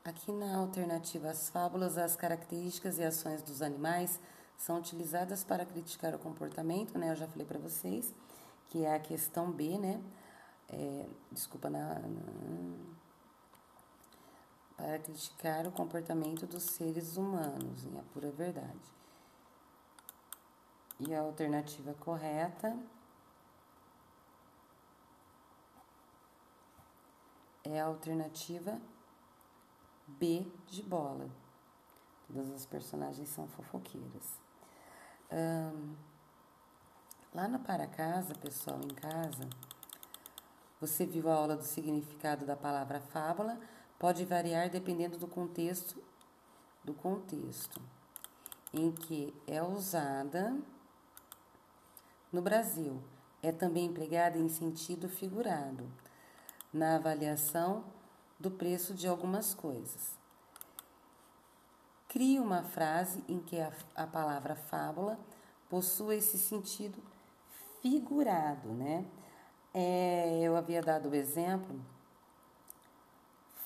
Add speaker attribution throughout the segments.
Speaker 1: Aqui na alternativa às fábulas, as características e ações dos animais são utilizadas para criticar o comportamento, né? Eu já falei para vocês, que é a questão B, né? Para criticar o comportamento dos seres humanos, em a pura verdade. E a alternativa correta é a alternativa B de bola. Todas as personagens são fofoqueiras. Lá na Para Casa, pessoal, em casa, você viu a aula do significado da palavra fábula, pode variar dependendo do contexto em que é usada no Brasil. É também empregada em sentido figurado, na avaliação do preço de algumas coisas. Crie uma frase em que a palavra fábula possua esse sentido figurado, né? Eu havia dado o exemplo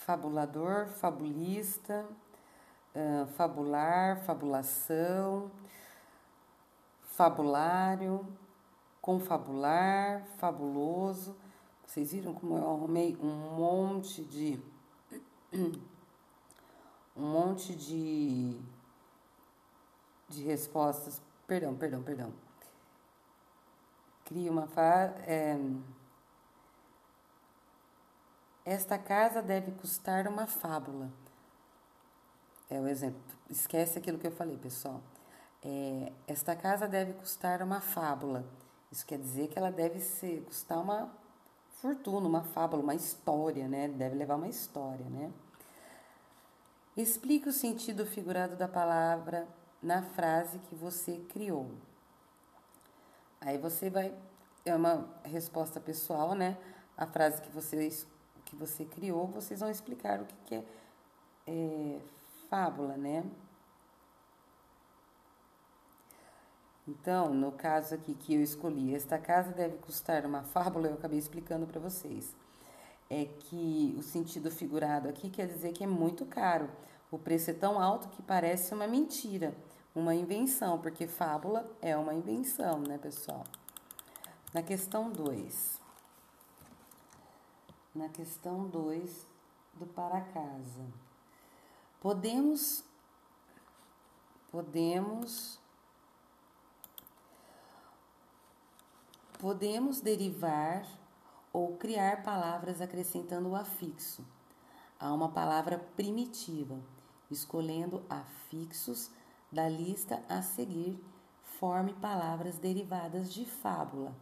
Speaker 1: fabulador, fabulista, fabular, fabulação, fabulário, confabular, fabuloso. Vocês viram como eu arrumei um monte de respostas. Perdão. Cria uma frase. Esta casa deve custar uma fábula. É o exemplo. Esquece aquilo que eu falei, pessoal. Esta casa deve custar uma fábula. Isso quer dizer que ela deve custar uma fortuna, uma fábula, uma história, né? Deve levar uma história, né? Explique o sentido figurado da palavra na frase que você criou. Aí você vai... É uma resposta pessoal, né? A frase que você criou, vocês vão explicar o que é fábula, né? Então, no caso aqui que eu escolhi, esta casa deve custar uma fábula, eu acabei explicando para vocês. É que o sentido figurado aqui quer dizer que é muito caro. O preço é tão alto que parece uma mentira, uma invenção, porque fábula é uma invenção, né, pessoal? Na questão 2 do para casa. Podemos derivar ou criar palavras acrescentando o afixo a uma palavra primitiva, escolhendo afixos da lista a seguir, forme palavras derivadas de fábula,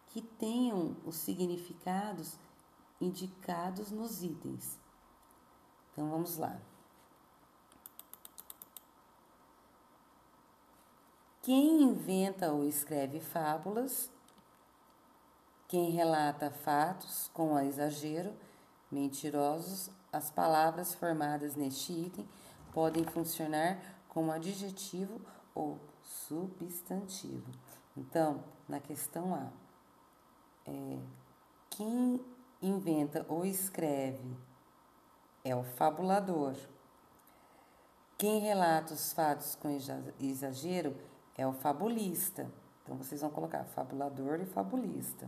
Speaker 1: que tenham os significados indicados nos itens. Então, vamos lá. Quem inventa ou escreve fábulas, quem relata fatos com exagero, mentirosos, as palavras formadas neste item podem funcionar como adjetivo ou substantivo. Então, na questão A, quem inventa ou escreve é o fabulador. Quem relata os fatos com exagero é o fabulista. Então, vocês vão colocar fabulador e fabulista.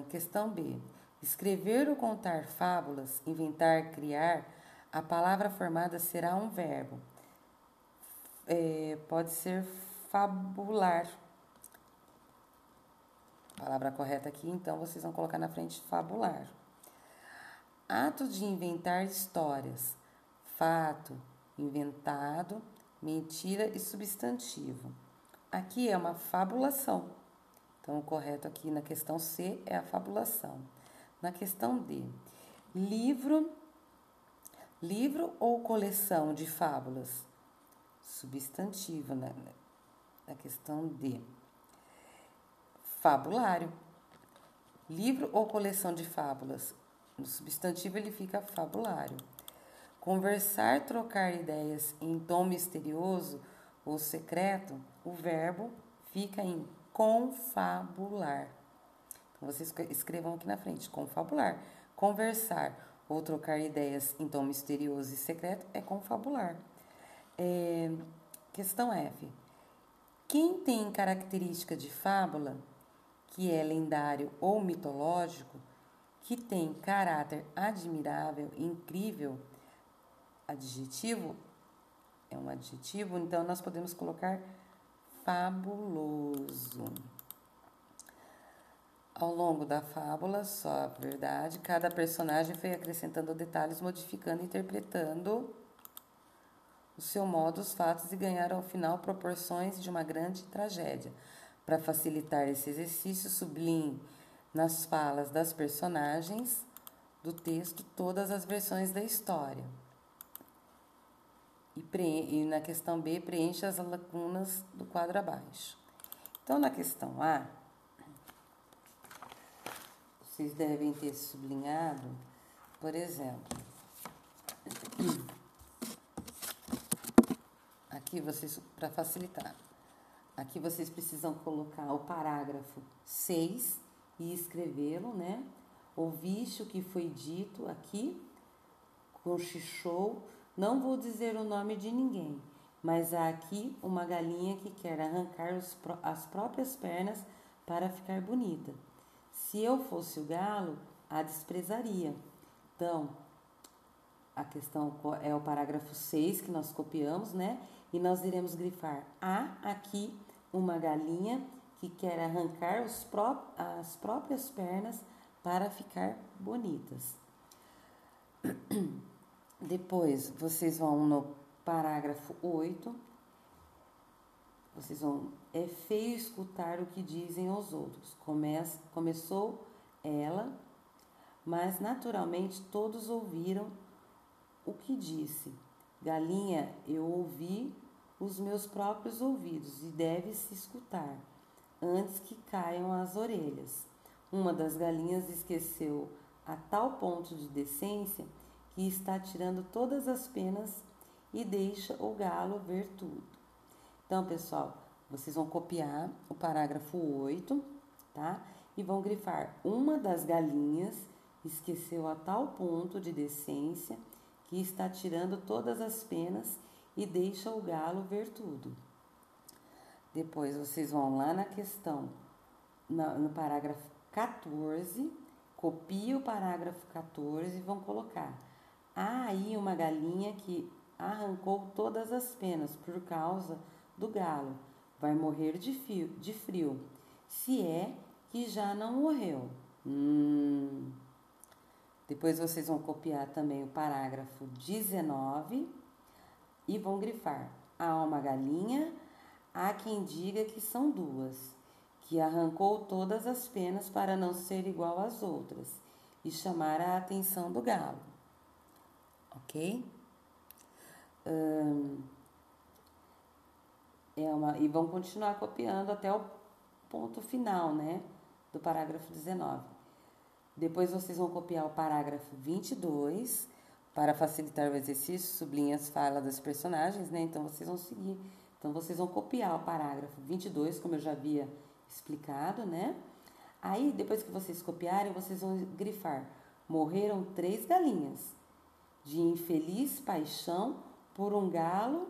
Speaker 1: Questão B. Escrever ou contar fábulas, inventar, criar, a palavra formada será um verbo. Pode ser fabular. A palavra correta aqui, então, vocês vão colocar na frente fabular. Ato de inventar histórias. Fato, inventado, mentira e substantivo. Aqui é uma fabulação. Então, o correto aqui na questão C é a fabulação. Na questão D, livro ou coleção de fábulas? Substantivo, né? Na questão D. Fabulário. Livro ou coleção de fábulas? No substantivo ele fica fabulário. Conversar, trocar ideias em tom misterioso ou secreto, o verbo fica em confabular. Então, vocês escrevam aqui na frente, confabular. Conversar ou trocar ideias em tom misterioso e secreto é confabular. Questão F. Quem tem característica de fábula, que é lendário ou mitológico, que tem caráter admirável, incrível, adjetivo, é um adjetivo, então nós podemos colocar fabuloso. Ao longo da fábula, só a verdade, cada personagem foi acrescentando detalhes, modificando e interpretando o seu modo os fatos e ganharam ao final proporções de uma grande tragédia. Para facilitar esse exercício, sublinhe nas falas das personagens do texto todas as versões da história. E na questão B, preencha as lacunas do quadro abaixo. Então, na questão A, vocês devem ter sublinhado, por exemplo, aqui vocês, para facilitar, aqui vocês precisam colocar o parágrafo 6 e escrevê-lo, né? Ouviste o que foi dito aqui, cochichou, não vou dizer o nome de ninguém, mas há aqui uma galinha que quer arrancar as próprias pernas para ficar bonita. Se eu fosse o galo, a desprezaria. Então, a questão é o parágrafo 6 que nós copiamos, né? E nós iremos grifar: há aqui uma galinha que quer arrancar as próprias pernas para ficar bonitas. Depois, vocês vão no parágrafo 8. Vocês vão... É feio escutar o que dizem os outros. Começou ela, mas naturalmente todos ouviram o que disse. Galinha, eu ouvi os meus próprios ouvidos e deve-se escutar antes que caiam as orelhas. Uma das galinhas esqueceu a tal ponto de decência que está tirando todas as penas e deixa o galo ver tudo. Então, pessoal, vocês vão copiar o parágrafo 8, tá? E vão grifar: uma das galinhas esqueceu a tal ponto de decência que está tirando todas as penas e deixa o galo ver tudo. Depois, vocês vão lá na questão, no parágrafo 14, copia o parágrafo 14 e vão colocar: há aí uma galinha que arrancou todas as penas por causa do galo. Vai morrer de frio, se é que já não morreu. Depois vocês vão copiar também o parágrafo 19 e vão grifar: há uma galinha, há quem diga que são duas, que arrancou todas as penas para não ser igual às outras e chamar a atenção do galo. Ok? E vão continuar copiando até o ponto final, né, do parágrafo 19. Depois vocês vão copiar o parágrafo 22, para facilitar o exercício, sublinhe as falas das personagens, né, então vocês vão seguir. Então vocês vão copiar o parágrafo 22, como eu já havia explicado, né. Aí, depois que vocês copiarem, vocês vão grifar: morreram 3 galinhas, de infeliz paixão por um galo,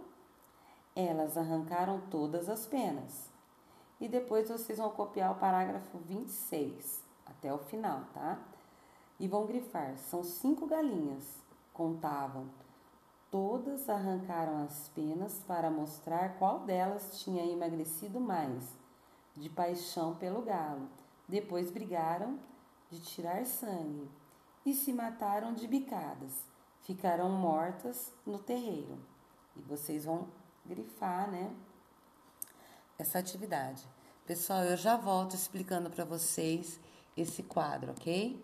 Speaker 1: elas arrancaram todas as penas. E depois vocês vão copiar o parágrafo 26, até o final, tá? E vão grifar: são 5 galinhas, contavam. Todas arrancaram as penas para mostrar qual delas tinha emagrecido mais, de paixão pelo galo. Depois brigaram de tirar sangue e se mataram de bicadas. Ficaram mortas no terreiro. E vocês vão grifar, né, essa atividade. Pessoal, eu já volto explicando para vocês esse quadro, ok?